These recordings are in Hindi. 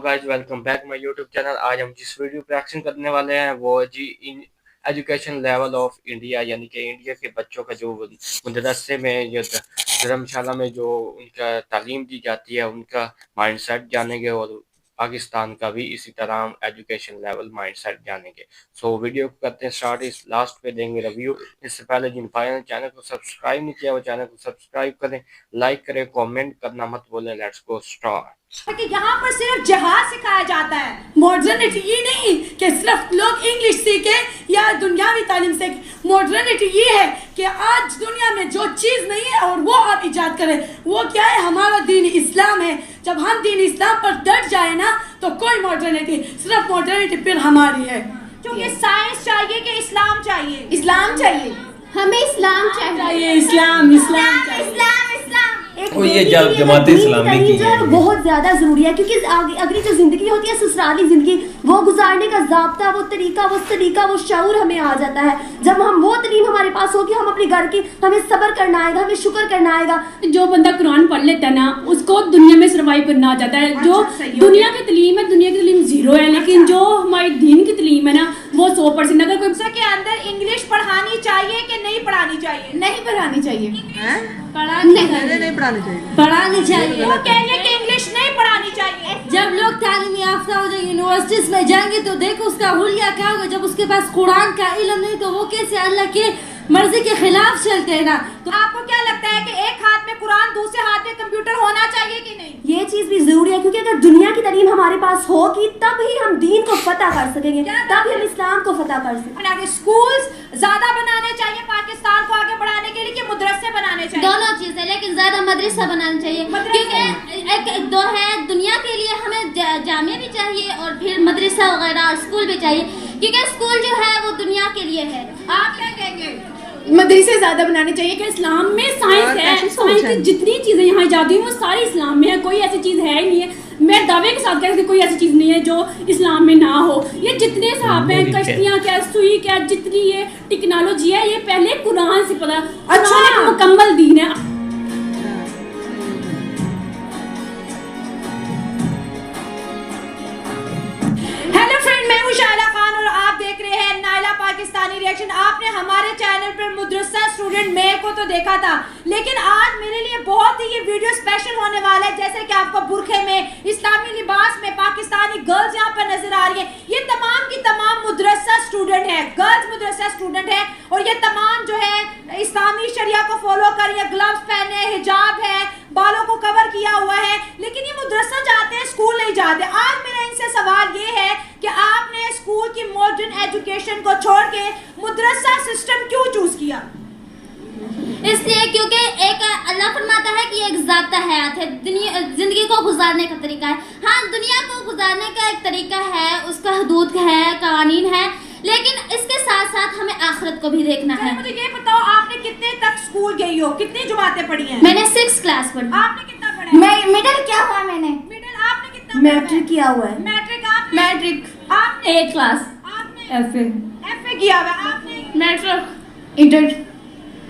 Guys welcome back my YouTube channel. आज हम जिस वीडियो पे एक्शन करने वाले हैं वो जी in education level of India, यानी कि इंडिया के बच्चों का जो मदरसे में या धर्मशाला में जो उनका तालीम दी जाती है उनका माइंडसेट जानेंगे और पाकिस्तान का भी इसी तरह एजुकेशन लेवल माइंडसेट जानेंगे। सो वीडियो को करते हैं स्टार्ट। इस लास्ट पे देंगे रिव्यू। इससे पहले जिन भाइयों ने चैनल को सब्सक्राइब नहीं किया वो चैनल को सब्सक्राइब करें, लाइक करें, कमेंट करना मत भूलें। Let's go start. कि यहाँ पर सिर्फ जहाज सिखाया जाता है, मॉडर्निटी ये नहीं कि सिर्फ लोग इंग्लिश सीखे या दुनियावी तालीम सीखे। मॉडर्निटी ये है कि आज दुनिया में जो चीज़ नहीं है और वो आप इजाद करें। वो क्या है? हमारा दीन इस्लाम है। जब हम दीन इस्लाम पर डट जाए ना तो कोई मॉडर्निटी, सिर्फ मॉडर्निटी फिर हमारी है। क्योंकि साइंस चाहिए कि इस्लाम चाहिए? इस्लाम चाहिए, हमें इस्लाम चाहिए। इस्लाम इस्लाम इस्लाम और ये जमात इस्लामी की जो है बहुत ज्यादा जरूरी है, क्योंकि अगली जो जिंदगी होती है ससुराली जिंदगी, वो गुजारने का ज़ाब्ता, वो तरीका, वो शऊर हमें आ जाता है। जब हम वो तलीम हमारे पास होगी, हम अपने घर की, हमें सब्र करना आएगा, हमें शुक्र करना आएगा। जो बंदा कुरान पढ़ लेता है ना उसको दुनिया में सर्वाइव करना आ जाता है। जो दुनिया की तलीम है, दुनिया की तलीम जीरो है, लेकिन जो हमारी दीन की तलीम है ना वो 100%। अगर कोई के अंदर इंग्लिश पढ़ानी चाहिए कि नहीं पढ़ानी चाहिए? नहीं पढ़ानी चाहिए। नहीं पढ़ानी चाहिए, पढ़ानी चाहिए। वो कहेंगे कि इंग्लिश नहीं पढ़ानी चाहिए। जब लोग तालीम याफ्ता हो जाए, यूनिवर्सिटीज में जाएंगे तो देखो उसका हुलिया क्या होगा। जब उसके पास कुरान का इल्म नहीं तो वो कैसे अल्लाह के मर्जी के खिलाफ चलते हैं ना। तो आपको क्या लगता है कि एक हाथ में कुरान दूसरे हाथ में कंप्यूटर होना चाहिए कि नहीं? ये चीज भी जरूरी है, क्योंकि अगर दुनिया की तालीम हमारे पास होगी तब ही हम दीन को फतह कर सकेंगे, तब ही हम इस्लाम को फतह कर सकेंगे। आगे स्कूल्स ज्यादा बनाने चाहिए पाकिस्तान को आगे बढ़ाने के लिए कि मदरसे बनाने चाहिए? दोनों चीजें, लेकिन ज्यादा मदरसा बनाना चाहिए, क्योंकि एक दो है दुनिया के लिए हमें जामिया भी चाहिए और फिर मदरसा वगैरह और स्कूल भी चाहिए, क्योंकि स्कूल जो है वो दुनिया के लिए है। आप क्या कहेंगे? मदरसे ज्यादा बनाने चाहिए कि इस्लाम में साइंस है, साइंस की जितनी चीजें यहाँ इजाद हुई वो सारी इस्लाम में है। कोई ऐसी चीज है ही नहीं है, मैं दावे के साथ कहती हूँ कोई ऐसी चीज नहीं है जो इस्लाम में ना हो। ये जितने साहब हैं, कश्तियाँ क्या, सुई क्या, जितनी ये टेक्नोलॉजी है, ये पहले कुरान से पता। अच्छा, एक मुकम्मल दीन है। हेलो फ्रेंड, मैं हूँ शाइला खान और आप देख रहे हैं नाइला पाकिस्तानी रिएक्शन। आपने हमारे चैनल पर मदरसा स्टूडेंट मेल को तो देखा था, लेकिन आज मेरे लिए बहुत ही ये वीडियो स्पेशल होने वाला है। जैसे कि आपको बुरखे में, इस्लामी लिबास में पाकिस्तानी गर्ल्स यहाँ पर नजर आ रही है। ये तमाम की तमाम मदरसा स्टूडेंट है, गर्ल्स मदरसा स्टूडेंट है, और ये तमाम जो है इस्लामी शरिया को फॉलो कर रही है। ग्लव्स पहने, हिजाब है, बालों को कवर किया हुआ है, लेकिन ये मदरसा जाते हैं, स्कूल नहीं जाते। आज मेरा इनसे सवाल ये है कि आपने स्कूल की मॉडर्न एजुकेशन को छोड़ के मदरसा सिस्टम क्यों चूज किया? इसलिए क्योंकि एक अल्लाह फरमाता है कि एक ज़ाब्ता हयात है, जिंदगी को गुजारने का तरीका है। हाँ, दुनिया को गुजारने का एक तरीका है, उसका हदूद है, कानून है, लेकिन इसके साथ साथ हमें आखिरत को भी देखना है। मुझे ये बताओ, आपने कितने तक स्कूल गई हो, कितनी जमातें पढ़ी हैं? मैंने 6 क्लास पढ़ी। आपने कितना पढ़ा है? मैं मिडिल क्या हुआ, मैंने मिडिल। आपने कितना? मैट्रिक किया हुआ है। मैट्रिक आपने? मैट्रिक आपने 8 क्लास। आपने एफए एफए किया हुआ है? आपने मैट्रिक इंटर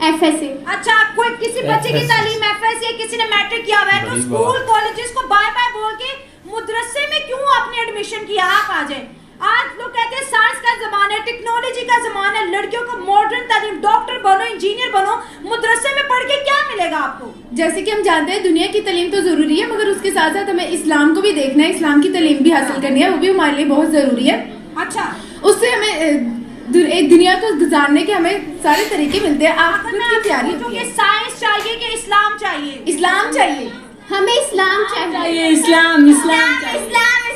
एफएससी। अच्छा, कोई किसी बच्चे की तालीम एफएससी, किसी ने मैट्रिक किया हुआ है, तो स्कूल कॉलेजेस को बाय बाय बोल के मदरसे में क्यों आपने एडमिशन किया? आप आ जाए। आज लोग कहते हैं साइंस का जमाना है, टेक्नोलॉजी का जमाना है, लड़कियों को मॉडर्न तालीम, डॉक्टर बनो, इंजीनियर बनो। मदरसे में पढ़ के क्या मिलेगा आपको? जैसे कि हम जानते हैं दुनिया की तालीम तो जरूरी है, मगर उसके साथ साथ हमें इस्लाम को भी देखना है, इस्लाम की तालीम भी हासिल करनी है, वो भी हमारे लिए बहुत जरूरी है। अच्छा, उससे हमें एक दुनिया को गुजारने के हमें सारे तरीके मिलते हैं। आखिरत की तैयारी होती है। साइंस चाहिए कि इस्लाम चाहिए? इस्लाम चाहिए, हमें इस्लाम चाहिए। इस्लाम इस्लाम इस्लाम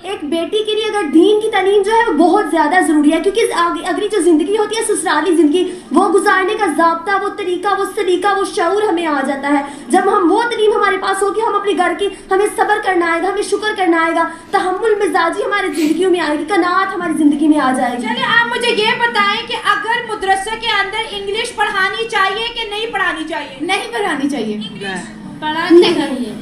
एक बेटी के लिए अगर दीन की तालीम जो है वो बहुत ज़्यादा ज़रूरी है, क्योंकि अगली जो ज़िंदगी होती है ससुराली ज़िंदगी, वो गुजारने का ज़ाब्ता, वो तरीका, वो शऊर हमें आ जाता है। जब हम वो तालीम हमारे पास होगी, हम अपने घर की, हमें सब्र करना आएगा, हमें शुक्र करना आएगा, तहम्मुल मिजाजी हमारी ज़िंदगी में आएगी, कनात हमारी ज़िंदगी में आ जाएगी। चलिए, आप मुझे ये बताएं कि अगर मदरसे के अंदर इंग्लिश पढ़ानी चाहिए कि नहीं पढ़ानी चाहिए? नहीं पढ़ानी चाहिए, पढ़ानी चाहिए,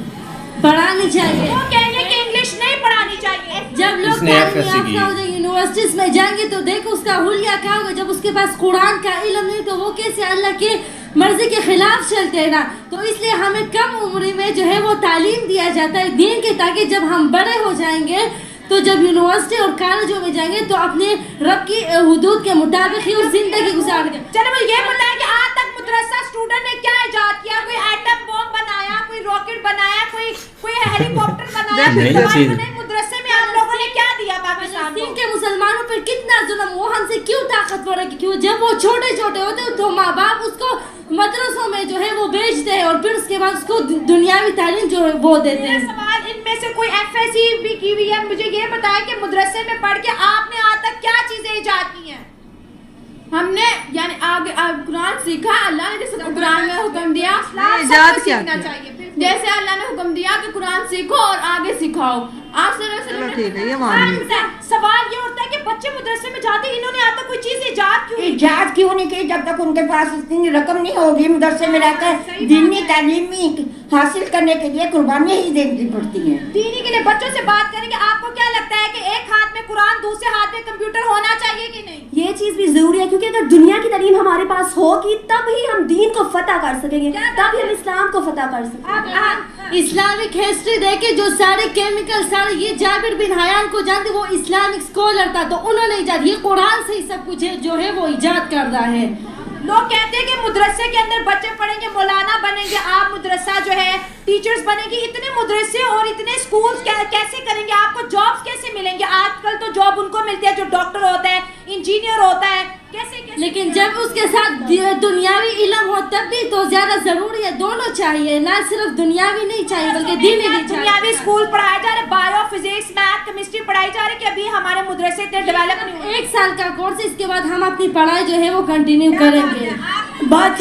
पढ़ानी चाहिए। वो कहेंगे कि इंग्लिश नहीं पढ़ानी चाहिए। जब लोग तालीम याफ्ता हो जाए, यूनिवर्सिटीज में जाएंगे तो देखो उसका हुलिया क्या होगा। जब उसके पास कुरान का इल्म नहीं तो वो कैसे अल्लाह के मर्जी के खिलाफ चलते हैं ना, तो इसलिए हमें कम उम्र में जो है वो तालीम दिया जाता है दीन के, ताकि जब हम बड़े हो जाएंगे तो जब यूनिवर्सिटी और कॉलेजों में जाएंगे तो अपने रब की हुदूद के मुताबिक ही और जिंदगी गुजारेंगे। चलो मुझे ये बताएं कि आज तक मदरसा स्टूडेंट ने क्या इजाद किया? कोई एटम बॉम्ब बनाया, कोई रॉकेट बनाया, कोई हेलीकॉप्टर बनाया? मदरसे में आप लोगों ने क्या दिया पाकिस्तान को? के मुसलमानों पर कितना जुल्म, वो हमसे क्यों ताकतवर है? क्यों जब वो छोटे छोटे होते तो माँ बाप उसको मदरसों में जो है वो भेजते हैं और फिर उसके बाद उसको दुनियावी तालीम जो है वो देते हैं। सवाल, इनमें से कोई एफएससी भी की हुई है? मुझे ये बताया कि मदरसे में पढ़ के आपने आज तक क्या चीजें इजाद की हैं? हमने यानी आगे कुरान सीखा, अल्लाह ने जैसे कुरान में हुक्म दिया इजाद क्या सीखना चाहिए। जैसे अल्लाह ने हुक्म दिया कि कुरान सीखो और आगे सिखाओ। आप ठीक है, ये मान सवाल ये उठता है कि बच्चे मदरसे में जाते, इन्होंने आज तक कोई चीज इजाद क्यों नहीं की? जब तक उनके पास इतनी रकम नहीं होगी मदरसे में रहकर दीनी तालीम हासिल करने के लिए कुर्बानियाँ ही देनी पड़ती हैं। दीनी के लिए बच्चों से बात करेंगे। आपको क्या लगता है कि एक हाथ में कुरान दूसरे हाथ में कंप्यूटर होना चाहिए कि नहीं? ये चीज भी जरूरी है, क्योंकि अगर दुनिया की तालीम हमारे पास होगी तब ही हम दीन को फतह कर सकेंगे, तब ही हम इस्लाम को फतह कर सकेंगे। इस्लामिक हिस्ट्री देखे, जो सारे केमिकल सारे, ये जाबिर बिन हयान को जानते, वो इस्लामिक स्कॉलर था, तो उन्होंने इजाद, ये कुरान से ही सब कुछ है जो है वो इजाद कर रहा है। लोग कहते हैं कि मदरसे के अंदर बच्चे पढ़ेंगे, मौलाना बनेंगे, आप मदरसा जो है टीचर्स बनेंगे। इतने मदरसे और इतने स्कूल कैसे करेंगे? आपको जॉब्स कैसे मिलेंगे? आजकल तो जॉब उनको मिलती है जो डॉक्टर होता है, इंजीनियर होता है, कैसे लेकिन जब उसके साथ दुनियावी इल्म हो तब भी तो ज्यादा जरूरी है। दोनों चाहिए, ना सिर्फ दुनियावी नहीं चाहिए बल्कि दीनी भी चाहिए। दुनियावी स्कूल पढ़ाए जा रहे, बायो, फिजिक्स, मैथ, केमिस्ट्री पढ़ाई जा रही कि अभी हमारे मदरसे इतने डेवलप नहीं हुए। 1 साल का कोर्स, इसके बाद हम अपनी पढ़ाई जो है वो कंटिन्यू करेंगे। बात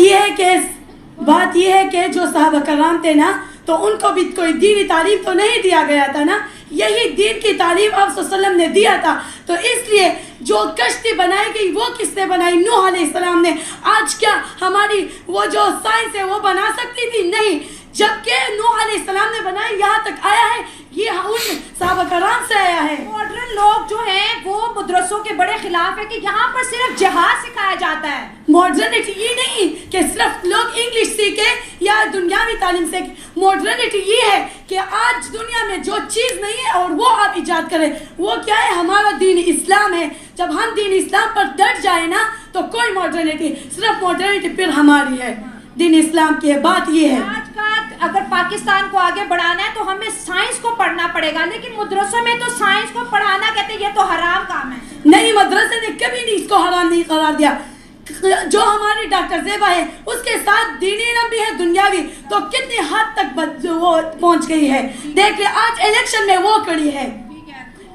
यह है कि जो साहब कराम थे ना, तो उनको भी कोई दीनी तालीम तो नहीं दिया गया था ना, यही दीन की तालीम आप सल्लल्लाहु अलैहि वसल्लम ने दिया था। तो इसलिए जो कश्ती बनाई गई वो किसने बनाई? नूह अलैहिस्सलाम ने। आज क्या हमारी वो जो साइंस है वो बना सकती थी? नहीं। जबकि नूह अलैहिस्सलाम ने बनाई, यहाँ तक आया है, ये उन साहबा कराम से आया है। मॉडर्न लोग जो हैं वो मदरसों के बड़े खिलाफ है कि यहाँ पर सिर्फ जिहाद सिखाया जाता है। मॉडर्निटी ये नहीं कि सिर्फ लोग इंग्लिश सीखे या दुनियावी तालीम सीखे। मॉडर्निटी ये है कि आज दुनिया में जो चीज़ नहीं है और वो आप इजाद करें। वो क्या है? हमारा दीन इस्लाम है। जब हम दीन इस्लाम पर डट जाए ना तो कोई मॉडर्निटी, सिर्फ मॉडर्निटी फिर हमारी है, दीन इस्लाम की है। बात ये है, आज का अगर पाकिस्तान को आगे बढ़ाना है तो हमें साइंस को पढ़ना पड़ेगा, लेकिन मदरसों में तो साइंस को पढ़ाना कहते हैं ये तो हराम काम है। नहीं, मदरसे ने कभी नहीं इसको हराम नहीं करार दिया। जो हमारी डॉक्टर ज़ेबा है उसके साथ दीनी इल्म भी है, दुनियावी, तो कितनी हद तक वो पहुंच गई है। देखिए आज इलेक्शन में वो खड़ी है,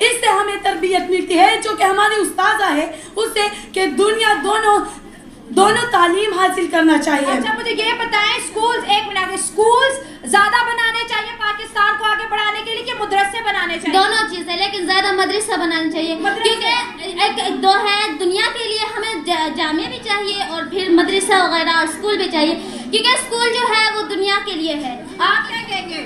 इससे हमें तरबियत मिलती है। जो कि हमारी उस्ताजा है उससे कि दुनिया दोनों तालीम हासिल करना चाहिए। अच्छा मुझे ये बताएं, स्कूल्स, एक मिनट, स्कूल्स ज्यादा बनाने चाहिए पाकिस्तान को आगे बढ़ाने के लिए कि मदरसे बनाने चाहिए? दोनों चीजें, लेकिन ज्यादा मदरसा बनाना चाहिए, क्योंकि एक दो है, दुनिया के लिए हमें जामिया भी चाहिए और फिर मदरसा वगैरह और स्कूल भी चाहिए, क्योंकि स्कूल जो है वो दुनिया के लिए है। आप क्या कहेंगे?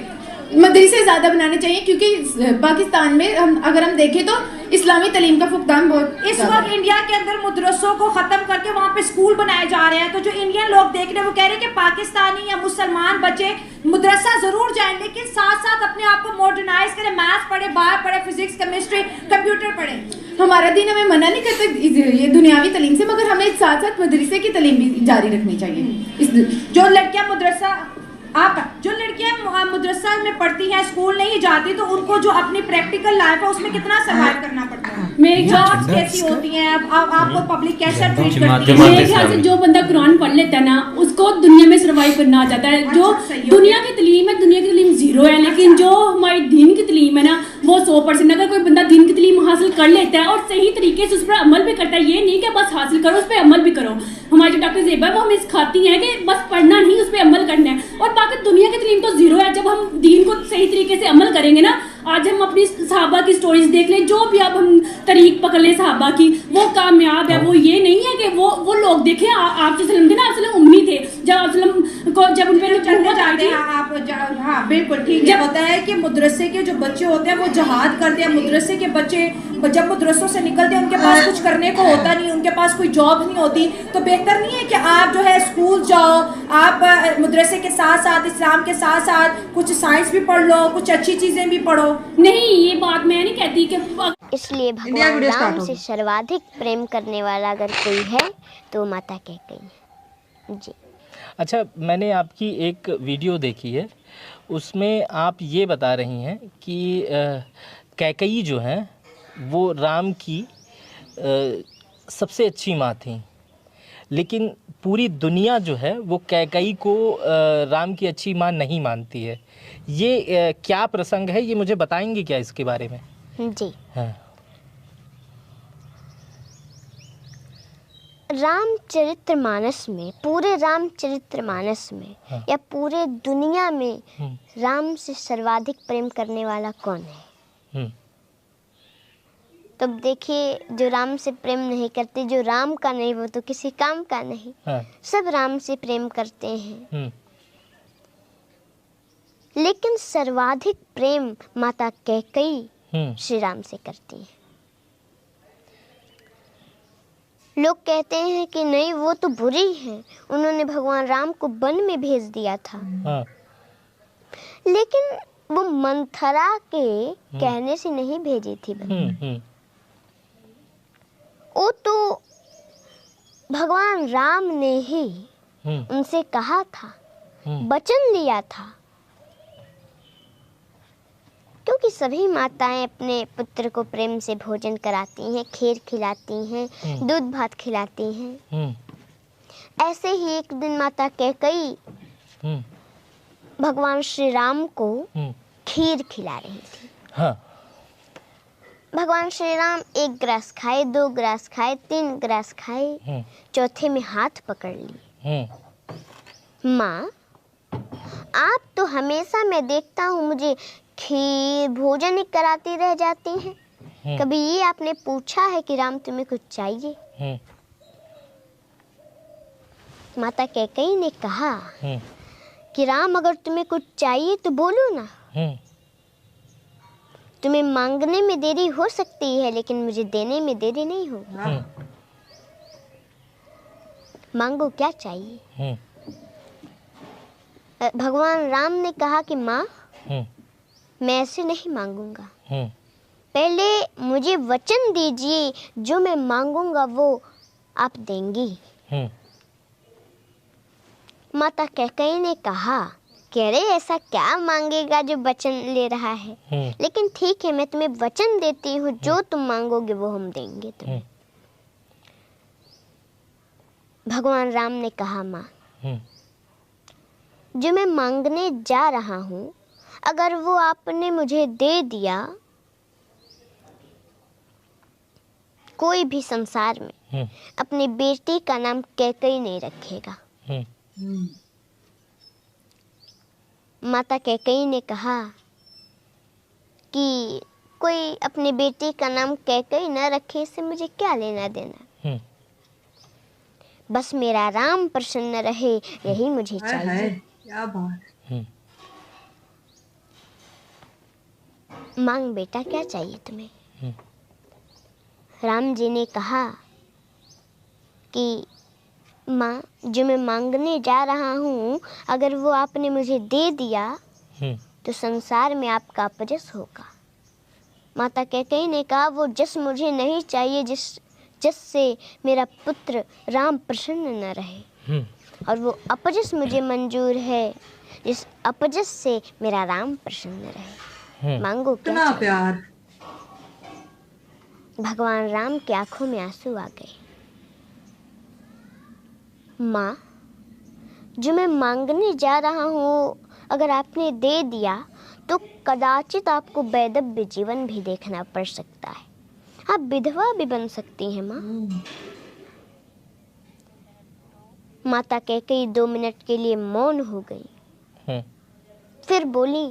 मदरसे ज़्यादा बनाने चाहिए, क्योंकि पाकिस्तान में अगर हम देखें तो इस्लामी तालीम का फुकदान बहुत इस वक्त इंडिया के अंदर मदरसों को ख़त्म करके वहाँ पे स्कूल बनाए जा रहे हैं। तो जो इंडियन लोग देख रहे हैं वो कह रहे हैं कि पाकिस्तानी या मुसलमान बच्चे मदरसा ज़रूर जाएं, लेकिन साथ साथ अपने आप को मॉडर्नाइज करें, मैथ पढ़े, बाहर पढ़े, फिजिक्स, केमिस्ट्री, कंप्यूटर पढ़े। हमारा दिन हमें मना नहीं करता ये दुनियावी तालीम से, मगर हमें साथ साथ मदरसे की तालीम भी जारी रखनी चाहिए। जो लड़कियाँ मदरसा जो लड़कियां मदरसा में पढ़ती हैं, स्कूल नहीं जाती, तो उनको जो अपनी प्रैक्टिकल लाइफ है उसमें कितना सर्वाइव करना पड़ता है? मेरी जॉब्स कैसी होती हैं, आपको पब्लिक कैसे ट्रीट करती है? मेरे ख्याल से जो बंदा कुरान पढ़ लेता है ना उसको दुनिया में सर्वाइव करना आ जाता है। जो दुनिया की तालीम है, दुनिया की तालीम 0 है, लेकिन जो हमारी दीन की तालीम है ना वो 100%। अगर कोई बंदा दीन की तालीम हासिल कर लेता है और सही तरीके से उस पर अमल भी करता है, ये नहीं कि बस हासिल करो, उस पर अमल भी करो। हमारी जो डॉक्टर ज़ेबा है वो हमें सिखाती हैं कि बस पढ़ना नहीं, उस पर अमल करना है। और बाकी दुनिया की तालीम तो 0 है। जब हम दीन को सही तरीके से अमल करेंगे ना, आज हम अपनी सहाबा की स्टोरीज देख लें, जो भी अब हम तरीक पकड़ लें सहाबा की, वो कामयाब है। वो ये नहीं है कि वो लोग देखें आप थे ना, आप उम्मी थे जब आप को जब उन पे चलने जाते हैं आप हाँ बिल्कुल ठीक है। होता है कि मदरसे के जो बच्चे होते हैं वो जहाद करते हैं। मदरसे के बच्चे जब मदरसों से निकलते हैं उनके पास कुछ करने को होता नहीं, उनके पास कोई जॉब नहीं होती, तो बेहतर नहीं है कि आप जो है स्कूल जाओ, आप मदरसे के साथ साथ इस्लाम के साथ साथ कुछ साइंस भी पढ़ लो, कुछ अच्छी चीजें भी पढ़ो। नहीं, ये बात मैं नहीं कहती कि इसलिए भगवान राम से सर्वाधिक प्रेम करने वाला अगर कोई है तो माता कैकेयी है जी। अच्छा, मैंने आपकी एक वीडियो देखी है, उसमें आप ये बता रही हैं कि कैकेयी जो हैं वो राम की सबसे अच्छी माँ थी, लेकिन पूरी दुनिया जो है वो कैकेयी को राम की अच्छी माँ नहीं मानती है। ये क्या प्रसंग है, ये मुझे बताएंगे क्या इसके बारे में? जी हाँ। रामचरितमानस में, पूरे रामचरितमानस में हाँ। या पूरे दुनिया में राम से सर्वाधिक प्रेम करने वाला कौन है? तब देखिए, जो राम से प्रेम नहीं करते, जो राम का नहीं वो तो किसी काम का नहीं। हाँ। सब राम से प्रेम करते हैं, लेकिन सर्वाधिक प्रेम माता कैकेयी श्री राम से करती है। लोग कहते हैं कि नहीं, वो तो बुरी है, उन्होंने भगवान राम को वन में भेज दिया था। हाँ। लेकिन वो मंथरा के कहने से नहीं भेजी थी वो तो भगवान राम ने ही उनसे कहा था, वचन दिया था। क्योंकि सभी माताएं अपने पुत्र को प्रेम से भोजन कराती हैं, खीर खिलाती हैं, दूध भात खिलाती हैं। ऐसे ही एक दिन माता कैकेयी भगवान श्री राम को खीर खिला रही थी। हाँ। भगवान श्री राम 1 ग्रास खाए, 2 ग्रास खाए, 3 ग्रास खाए, चौथे में हाथ पकड़ ली। माँ, आप तो हमेशा मैं देखता हूँ मुझे खीर भोजन ही कराती रह जाती हैं। कभी ये आपने पूछा है कि राम तुम्हें कुछ चाहिए? माता कैकेयी ने कहा कि राम, अगर तुम्हें कुछ चाहिए तो बोलो ना। तुम्हें मांगने में देरी हो सकती है, लेकिन मुझे देने में देरी नहीं होगी। मांगो, क्या चाहिए? भगवान राम ने कहा कि माँ, मैं ऐसे नहीं मांगूंगा, पहले मुझे वचन दीजिए, जो मैं मांगूंगा वो आप देंगी। माता कैकेयी ने कहा कि अरे ऐसा क्या मांगेगा जो वचन ले रहा है, लेकिन ठीक है, मैं तुम्हें वचन देती हूँ, जो तुम मांगोगे वो हम देंगे तुम्हें। भगवान राम ने कहा, माँ, जो मैं मांगने जा रहा हूँ, अगर वो आपने मुझे दे दिया, कोई भी संसार में अपनी बेटी का नाम कैकेयी नहीं रखेगा। माता कैकेयी ने कहा कि कोई अपनी बेटी का नाम कैकेयी न रखे, इससे मुझे क्या लेना देना, बस मेरा राम प्रसन्न रहे, यही मुझे चाहिए। क्या बात। मांग बेटा, क्या चाहिए तुम्हें? राम जी ने कहा कि माँ, जो मैं मांगने जा रहा हूँ, अगर वो आपने मुझे दे दिया तो संसार में आपका अपजस होगा। माता कैकेयी ने कहा, वो जस मुझे नहीं चाहिए जिससे मेरा पुत्र राम प्रसन्न न रहे, और वो अपजस मुझे मंजूर है, जिस अपजस से मेरा राम प्रसन्न रहे। मांगो, क्या प्यार। भगवान राम की आंखों में आंसू आ गए। माँ, जो मैं मांगने जा रहा हूँ, अगर आपने दे दिया तो कदाचित आपको वैधव्य जीवन भी देखना पड़ सकता है, आप विधवा भी बन सकती हैं। माँ, माता कैकेयी 2 मिनट के लिए मौन हो गई, फिर बोली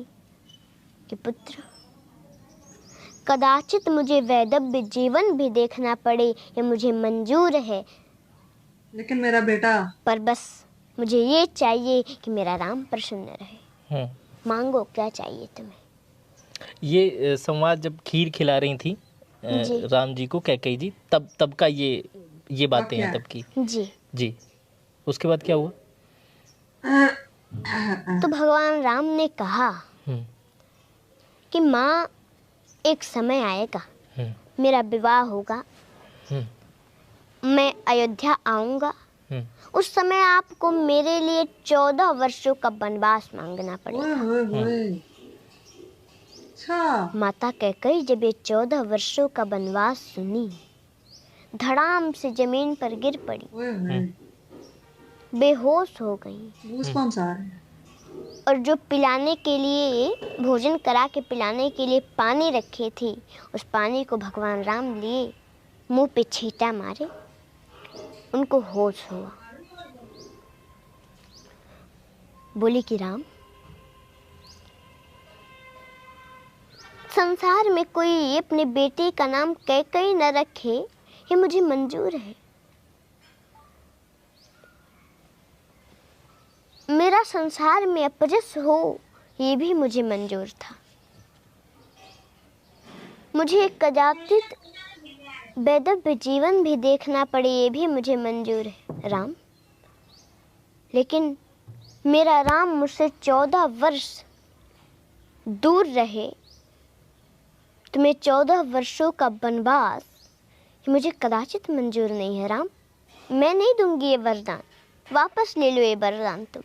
कि पुत्र, कदाचित मुझे वैदव्य जीवन भी देखना पड़े, ये मुझे मंजूर है, लेकिन मेरा बेटा, पर बस मुझे ये चाहिए कि मेरा राम प्रसन्न रहे। मांगो क्या चाहिए तुम्हें। ये संवाद जब खीर खिला रही थी जी। राम जी को कैकेयी जी, तब का ये बातें हैं तब की। जी जी। उसके बाद क्या हुआ? तो भगवान राम ने कहा कि माँ, एक समय आएगा, मेरा विवाह होगा, मैं अयोध्या आऊंगा, उस समय आपको मेरे लिए 14 वर्षों का वनवास मांगना पड़ेगा। अच्छा। माता कैकेयी जब ये 14 वर्षों का वनवास सुनी, धड़ाम से जमीन पर गिर पड़ी, बेहोश हो गई। और जो पिलाने के लिए, भोजन करा के पिलाने के लिए पानी रखे थी, उस पानी को भगवान राम लिए, मुंह पे छींटा मारे, उनको होश हुआ। बोली कि राम, संसार में कोई अपने बेटे का नाम कैकेयी न रखे, ये मुझे मंजूर है। मेरा संसार में अपजस हो, ये भी मुझे मंजूर था। मुझे कदाचित वैदव्य जीवन भी देखना पड़े, ये भी मुझे मंजूर है राम। लेकिन मेरा राम मुझसे 14 वर्ष दूर रहे, तुम्हें 14 वर्षों का वनवास, ये मुझे कदाचित मंजूर नहीं है राम। मैं नहीं दूंगी ये वरदान, वापस ले लो ये वरदान तुम।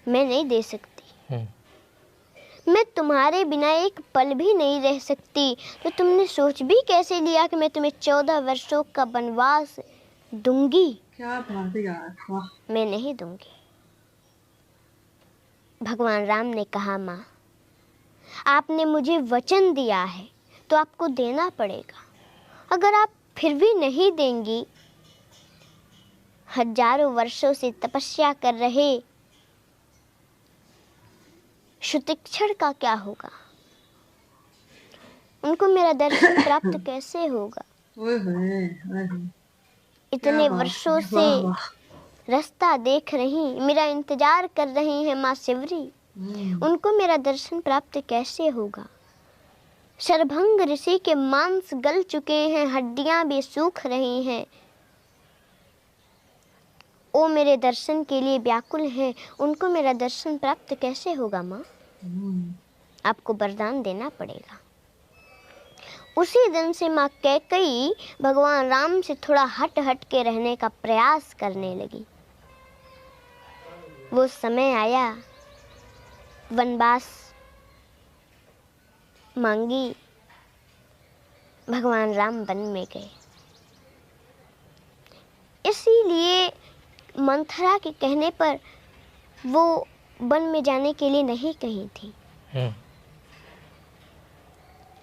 मैं नहीं दे सकती। मैं तुम्हारे बिना एक पल भी नहीं रह सकती, तो तुमने सोच भी कैसे लिया कि मैं तुम्हें 14 वर्षों का वनवास दूंगी? क्या बात है यार, वाह। मैं नहीं दूंगी। भगवान राम ने कहा, माँ, आपने मुझे वचन दिया है तो आपको देना पड़ेगा। अगर आप फिर भी नहीं देंगी, हजारों वर्षों से तपस्या कर रहे शुतिक्षण का क्या होगा? उनको मेरा दर्शन प्राप्त कैसे होगा? इतने वर्षों से रास्ता देख रही, मेरा इंतजार कर रही है माँ शिवरी, उनको मेरा दर्शन प्राप्त कैसे होगा? शरभंग ऋषि के मांस गल चुके हैं, हड्डियां भी सूख रही हैं, वो मेरे दर्शन के लिए व्याकुल हैं, उनको मेरा दर्शन प्राप्त कैसे होगा माँ? आपको वरदान देना पड़ेगा। उसी दिन से माँ कैकेयी भगवान राम से थोड़ा हट हट के रहने का प्रयास करने लगी। वो समय आया, वनवास मांगी, भगवान राम वन में गए। इसीलिए मंथरा के कहने पर वो वन में जाने के लिए नहीं कही थी।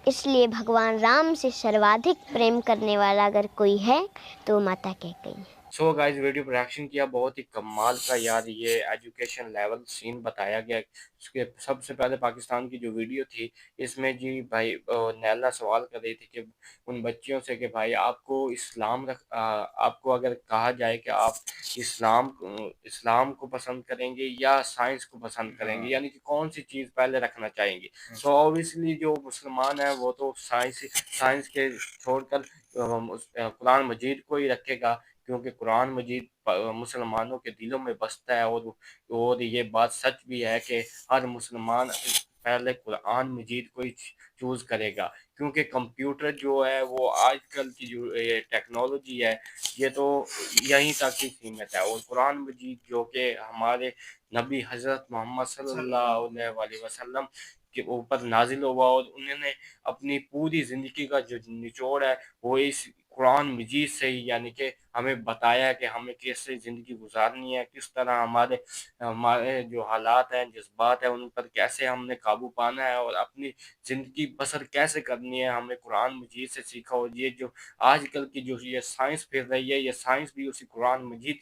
इसलिए भगवान राम से सर्वाधिक प्रेम करने वाला अगर कोई है तो माता कैकेयी है। सो गाइस, वीडियो पर रिएक्शन किया, बहुत ही कमाल का यार ये एजुकेशन लेवल सीन बताया गया। उसके सबसे पहले पाकिस्तान की जो वीडियो थी, इसमें जी भाई नैला सवाल कर रही थी कि उन बच्चियों से कि भाई आपको आपको अगर कहा जाए कि आप इस्लाम को पसंद करेंगे या साइंस को पसंद करेंगे, यानी कि कौन सी चीज़ पहले रखना चाहेंगे? तो ऑब्वियसली जो मुसलमान है वो तो साइंस के छोड़कर कुरान मजीद को ही रखेगा, क्योंकि कुरान मजीद मुसलमानों के दिलों में बसता है। और ये बात सच भी है कि हर मुसलमान पहले कुरान मजीद को ही चूज़ करेगा, क्योंकि कंप्यूटर जो है वो आजकल की जो ये टेक्नोलॉजी है ये तो यहीं तक ही सीमित है। और कुरान मजीद जो कि हमारे नबी हज़रत मोहम्मद सल्लल्लाहु अलैहि वसल्लम के ऊपर नाजिल हुआ, और उन्होंने अपनी पूरी ज़िंदगी का जो निचोड़ है वो इस कुरान मजीद से ही, यानी कि हमें बताया है कि हमें कैसे ज़िंदगी गुजारनी है, किस तरह हमारे जो हालात हैं, जज्बात हैं, उन पर कैसे हमने काबू पाना है और अपनी ज़िंदगी बसर कैसे करनी है, हमें कुरान मजीद से सीखा। और ये जो आजकल की जो ये साइंस फिर रही है, ये साइंस भी उसी कुरान मजीद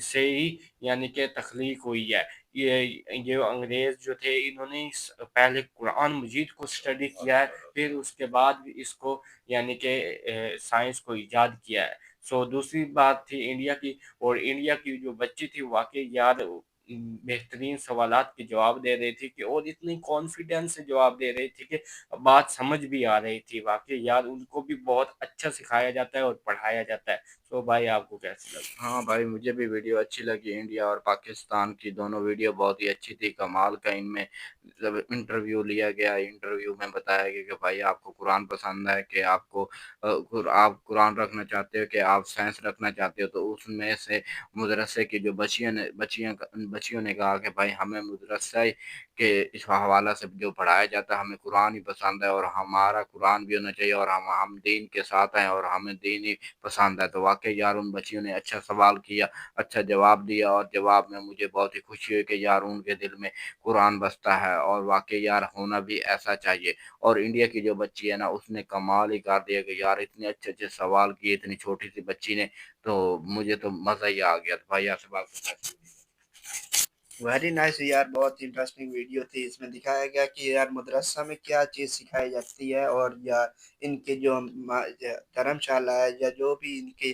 से ही यानी कि तख्लीक हुई है। ये अंग्रेज़ जो थे इन्होंने पहले कुरान मजीद को स्टडी किया है, फिर उसके बाद भी इसको यानी कि साइंस को ईजाद किया है। सो दूसरी बात थी इंडिया की, और इंडिया की जो बच्ची थी वाक़ई यार बेहतरीन सवालात के जवाब दे रही थी कि, और इतनी कॉन्फिडेंस से जवाब दे रही थी कि बात समझ भी आ रही थी। वाक़ई यार उनको भी बहुत अच्छा सिखाया जाता है और पढ़ाया जाता है। तो भाई आपको कैसी लगी? हाँ भाई, मुझे भी वीडियो अच्छी लगी। इंडिया और पाकिस्तान की दोनों वीडियो बहुत ही अच्छी थी, कमाल का इनमें जब इंटरव्यू लिया गया, इंटरव्यू में बताया गया कि भाई आपको कुरान पसंद है कि आपको आप कुरान रखना चाहते हो कि आप साइंस रखना चाहते हो। तो उसमें से मदरसे की जो बच्चियों ने कहा कि भाई हमें मदरसा के इस हवाला से जो पढ़ाया जाता है हमें कुरान ही पसंद है, और हमारा कुरान भी होना चाहिए, और हम दीन के साथ हैं और हमें दीन ही पसंद है। तो वाक़ई यार उन बच्चियों ने अच्छा सवाल किया, अच्छा जवाब दिया, और जवाब में मुझे बहुत ही खुशी हुई कि यार उनके दिल में कुरान बसता है, और वाक़ई यार होना भी ऐसा चाहिए। और इंडिया की जो बच्ची है ना, उसने कमाल ही कर दिया कि यार इतने अच्छे-अच्छे सवाल किए इतनी छोटी-सी बच्ची ने, तो मुझे तो मज़ा ही आ गया। तो भाई आपसे बात करना वेरी नाइस यार, बहुत इंटरेस्टिंग वीडियो थी। इसमें दिखाया गया कि यार मदरसा में क्या चीज़ सिखाई जाती है, और या इनके जो धर्मशाला है या जो भी इनके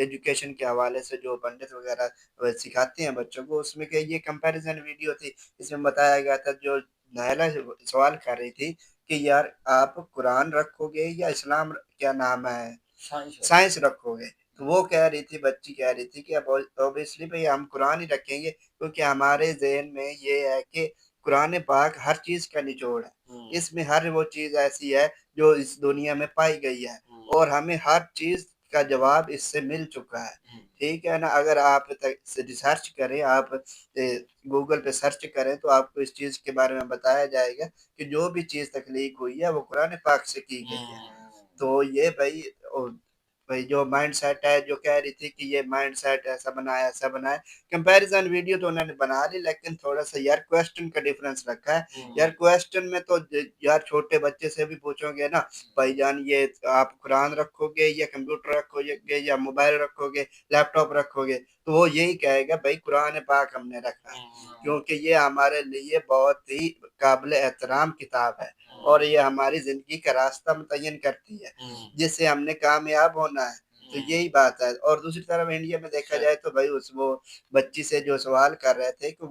एजुकेशन के हवाले से जो पंडित वगैरह सिखाते हैं बच्चों को, उसमें के ये कंपैरिजन वीडियो थी। इसमें बताया गया था, जो नायला सवाल कर रही थी कि यार आप कुरान रखोगे या इस्लाम क्या नाम है साइंस रखोगे। तो वो कह रही थी, बच्ची कह रही थी कि अब ऑब्वियसली भाई हम कुरान ही रखेंगे, क्योंकि हमारे ज़हन में ये है कि कुरान पाक हर चीज़ का निचोड़ है। इसमें हर वो चीज़ ऐसी है जो इस दुनिया में पाई गई है, और हमें हर चीज़ का जवाब इससे मिल चुका है। ठीक है ना? अगर आप रिसर्च करें, आप गूगल पे सर्च करें, तो आपको इस चीज़ के बारे में बताया जाएगा कि जो भी चीज़ तख्लीक हुई है वो कुरान पाक से की गई है। तो ये भाई जो माइंडसेट है, जो कह रही थी कि ये माइंडसेट ऐसा बनाया, कंपैरिजन वीडियो तो उन्होंने बना ली, लेकिन थोड़ा-सा यार क्वेश्चन का डिफरेंस रखा है। यार क्वेश्चन में तो यार छोटे बच्चे से भी पूछोगे ना, भाईजान ये आप कुरान रखोगे या कंप्यूटर रखोगे या मोबाइल रखोगे, लैपटॉप रखोगे, तो वो यही कहेगा भाई कुरान पाक हमने रखा है, क्योंकि ये हमारे लिए बहुत ही काबिल एहतराम किताब है, और ये हमारी ज़िंदगी का रास्ता मुतय्यन करती है, जिससे हमने कामयाब होना है। तो यही बात है। और दूसरी तरफ इंडिया में देखा जाए तो भाई वो बच्ची से जो सवाल कर रहे थे कि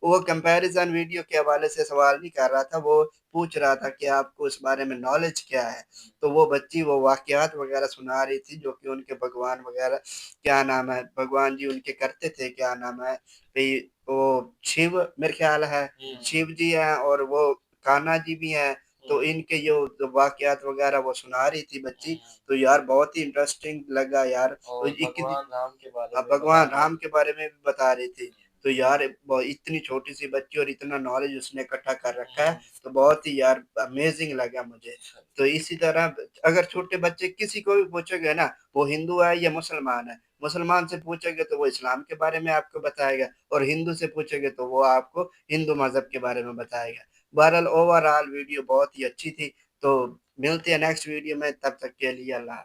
वो कंपैरिजन वीडियो के हवाले से सवाल नहीं कर रहा था, वो पूछ रहा था कि आपको इस बारे में नॉलेज क्या है। तो वो बच्ची वो वाक़यात वगैरह सुना रही थी जो कि उनके भगवान वगैरह क्या नाम है, भगवान जी उनके करते थे, क्या नाम है भई, वो शिव मेरे ख्याल है, शिव जी हैं और वो कान्हा जी भी हैं। तो इनके जो वाक़यात वगैरह वो सुना रही थी बच्ची, तो यार बहुत ही इंटरेस्टिंग लगा यार। तो भगवान राम के बारे में भी बता रही थी। तो यार इतनी छोटी-सी बच्ची और इतना नॉलेज उसने इकट्ठा कर रखा है, तो बहुत ही यार अमेज़िंग लगा मुझे। तो इसी तरह अगर छोटे बच्चे किसी को भी पूछोगे ना, वो हिंदू है या मुसलमान है, मुसलमान से पूछोगे तो वो इस्लाम के बारे में आपको बताएगा, और हिंदू से पूछोगे तो वो आपको हिंदू मज़हब के बारे में बताएगा। बहरहाल ओवरऑल वीडियो बहुत ही अच्छी थी। तो मिलते हैं नेक्स्ट वीडियो में, तब तक के लिए अल्लाह।